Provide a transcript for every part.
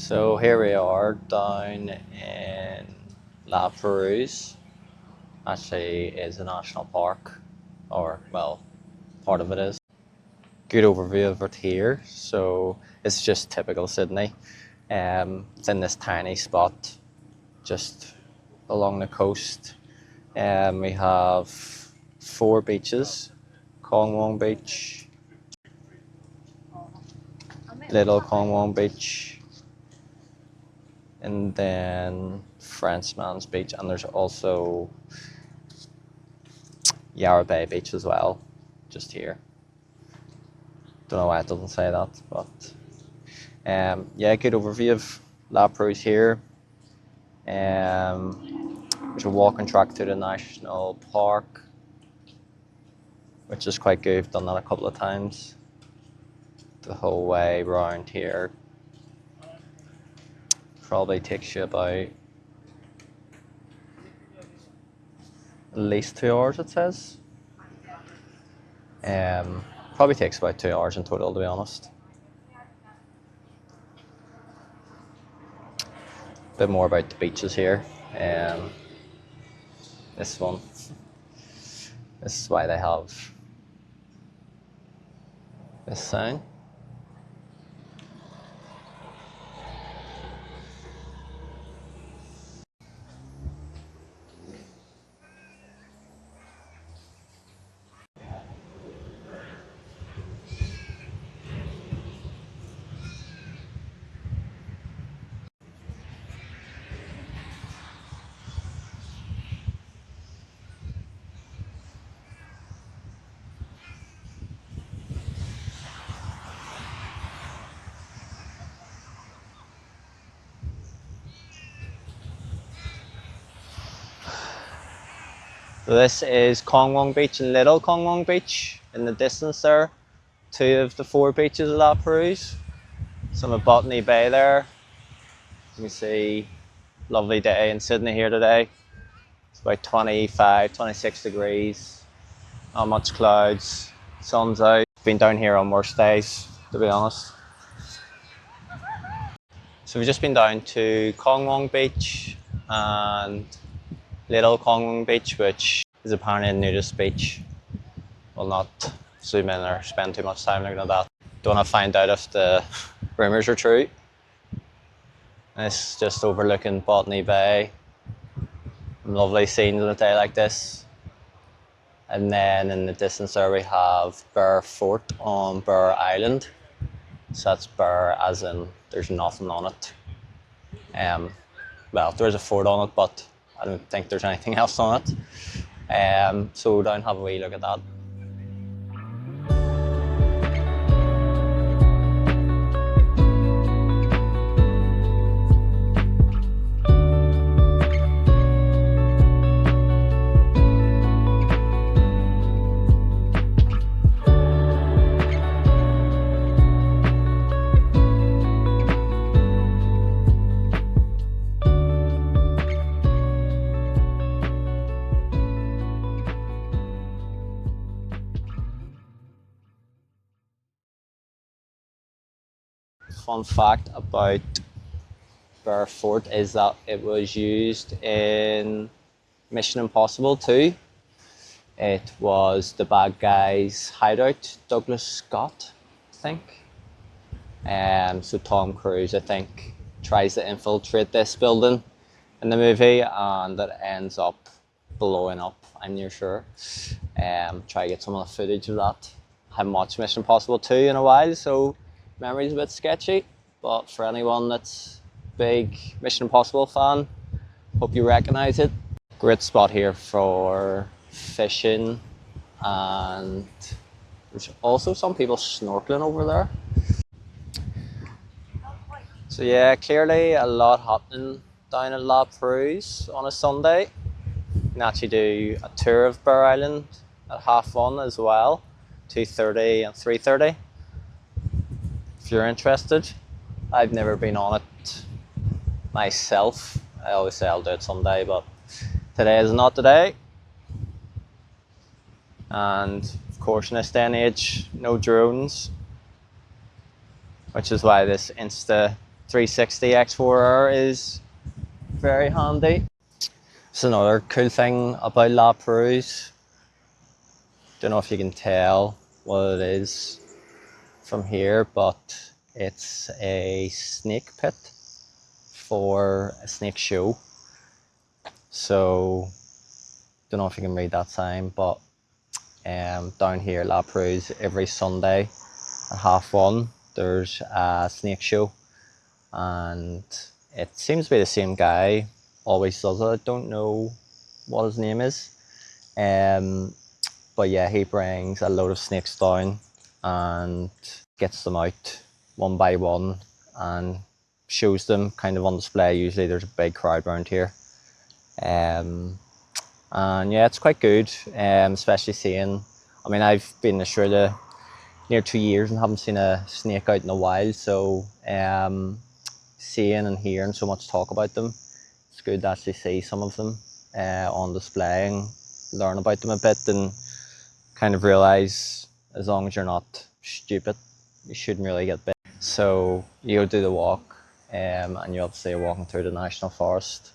So here we are down in La Perouse. Actually is a national park, or well, part of it is. Good overview of it here. So it's just typical Sydney. It's in this tiny spot just along the coast. We have 4 beaches: Kongwong Beach, Little Kongwong Beach, and then Frenchman's Beach, and there's also Yarra Bay Beach as well, just here. Don't know why it doesn't say that, but yeah, good overview of La Perouse here. There's a walking track to the national park, which is quite good. I've done that a couple of times. The whole way around here probably takes you about at least 2 hours, it says. Probably takes about 2 hours in total, to be honest. A bit more about the beaches here. This one. This is why they have this sign. So this is Kongwong Beach and Little Kongwong Beach in the distance there. 2 of the 4 beaches of La Perouse. Some of Botany Bay there. You can see, lovely day in Sydney here today. It's about 25, 26 degrees. Not much clouds, sun's out. Been down here on worse days, to be honest. So we've just been down to Kongwong Beach and Little Kongwong Beach, which is apparently a nudist beach. Will not zoom in or spend too much time looking at that. Don't want to find out if the rumours are true. It's just overlooking Botany Bay. Lovely scenes on a day like this. And then in the distance there we have Burr Fort on Burr Island. So that's Burr as in there's nothing on it. Well, there's a fort on it, but I don't think there's anything else on it. So down and have a wee look at that. Fun fact about Burr Fort is that it was used in Mission Impossible 2. It was the bad guy's hideout, Douglas Scott, I think. So Tom Cruise, I think, tries to infiltrate this building in the movie and it ends up blowing up, I'm near sure. Try to get some of the footage of that. I haven't watched Mission Impossible 2 in a while, so memory's a bit sketchy, but for anyone that's a big Mission Impossible fan, hope you recognise it. Great spot here for fishing, and there's also some people snorkeling over there. So yeah, clearly a lot happening down at La Perouse on a Sunday. You can actually do a tour of Burr Island at 1:30 as well, 2:30 and 3:30. If you're interested. I've never been on it myself. I always say I'll do it someday, but today is not the day. And of course, in this day and age, no drones, which is why this Insta 360 X4R is very handy. It's another cool thing about La Perouse. Don't know if you can tell what it is from here, but it's a snake pit for a snake show. So don't know if you can read that sign, but down here at La Perouse every Sunday at 1:30 there's a snake show, and it seems to be the same guy always does it. I don't know what his name is, but yeah, he brings a load of snakes down and gets them out one by one and shows them kind of on display. Usually there's a big crowd around here, and yeah, it's quite good, especially seeing, I mean, I've been in Australia near 2 years and haven't seen a snake out in a while, so seeing and hearing so much talk about them, it's good to actually see some of them on display and learn about them a bit, and kind of realise as long as you're not stupid, you shouldn't really get bit. So you'll do the walk, and you're obviously walking through the national forest,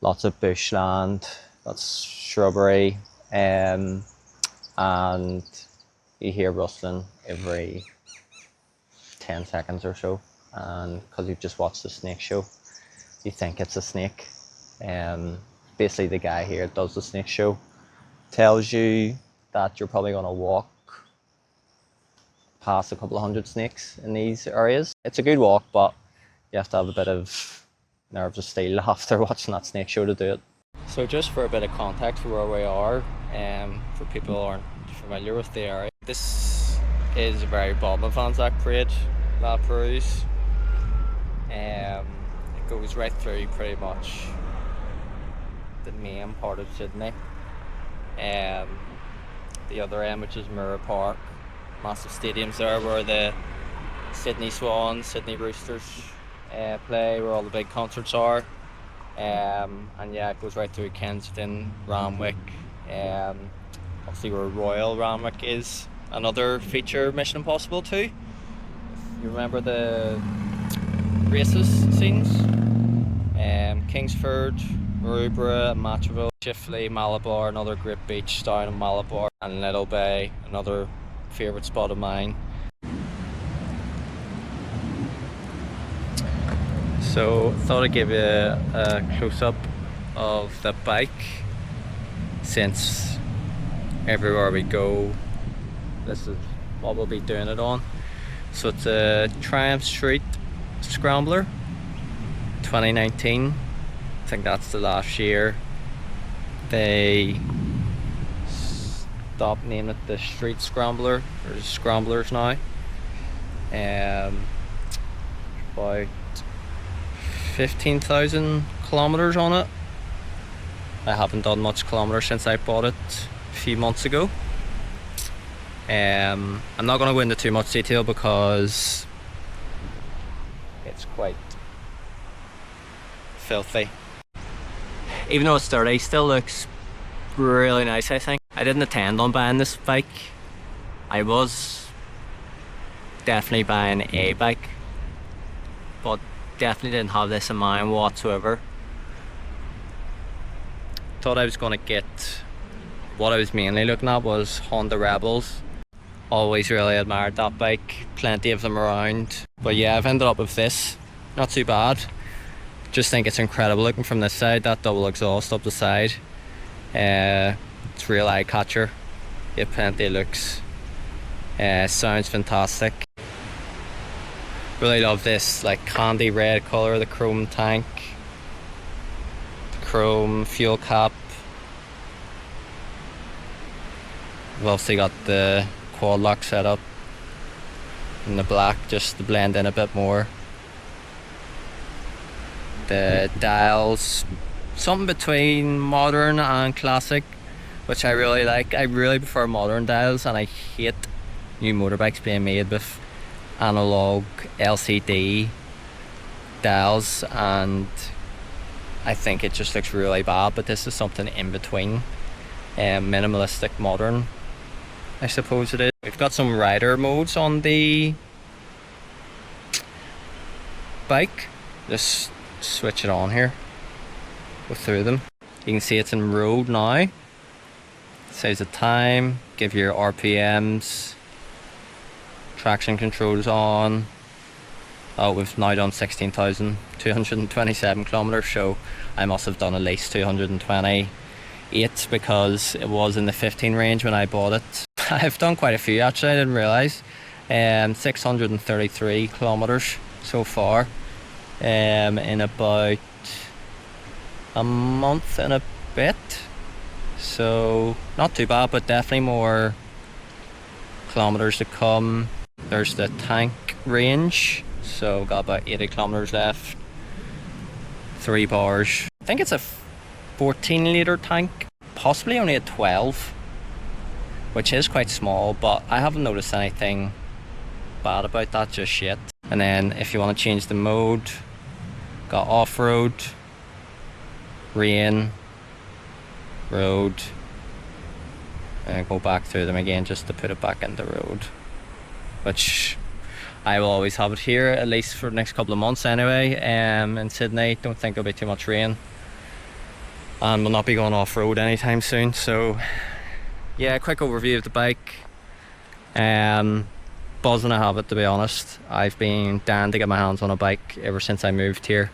lots of bushland, lots of shrubbery, and you hear rustling every 10 seconds or so, and because you've just watched the snake show, you think it's a snake. Basically the guy here that does the snake show tells you that you're probably going to walk past a couple of hundred snakes in these areas. It's a good walk, but you have to have a bit of nerves of steel after watching that snake show to do it. So just for a bit of context for where we are, for people who aren't familiar with the area, this is a very bottom of Anzac Parade, La Perouse. It goes right through pretty much the main part of Sydney. The other end, which is Mirror Park, massive stadiums there where the Sydney Swans, Sydney Roosters play, where all the big concerts are. And yeah, it goes right through Kensington, Randwick, obviously where Royal Randwick is another feature of Mission Impossible 2. If you remember the races scenes, Kingsford, Maroubra, Matraville, Chifley, Malabar, another great beach down in Malabar, and Little Bay, another favourite spot of mine. So thought I'd give you a close-up of the bike, since everywhere we go this is what we'll be doing it on. So it's a Triumph Street Scrambler 2019. I think that's the last year they stopped naming it the Street Scrambler. There's Scramblers now. About 15,000 kilometers on it. I haven't done much kilometers since I bought it a few months ago. I'm not going to go into too much detail because it's quite filthy. Even though it's dirty, it still looks really nice, I think. I didn't intend on buying this bike. I was definitely buying a bike, but definitely didn't have this in mind whatsoever. Thought I was going to get, what I was mainly looking at was Honda Rebels. Always really admired that bike, plenty of them around. But yeah, I've ended up with this, not too bad. Just think it's incredible looking from this side, that double exhaust up the side. It's real eye catcher. You have plenty of looks. Sounds fantastic. Really love this like candy red colour, the chrome tank, the chrome fuel cap. We've obviously got the quad lock setup in the black just to blend in a bit more. The dials, something between modern and classic, which I really like. I really prefer modern dials, and I hate new motorbikes being made with analog LCD dials, and I think it just looks really bad. But this is something in between, minimalistic modern, I suppose it is. We've got some rider modes on the bike. Just switch it on here, go through them. You can see it's in road now. It says the time, give your RPMs, traction controls on. Oh, we've now done 16,227 kilometers, so I must have done at least 228 because it was in the 15 range when I bought it. I've done quite a few actually, I didn't realise. 633 kilometers so far, in about a month and a bit, so not too bad, but definitely more kilometers to come. There's the tank range, so got about 80 kilometers left, 3 bars. I think it's a 14 litre tank, possibly only a 12, which is quite small, but I haven't noticed anything bad about that just yet. And then if you want to change the mode, got off-road, rain, road, and go back through them again just to put it back in the road, which I will always have it here, at least for the next couple of months anyway. In Sydney, don't think there'll be too much rain, and we'll not be going off-road anytime soon. So yeah, quick overview of the bike. Buzzing to have it, to be honest. I've been dying to get my hands on a bike ever since I moved here.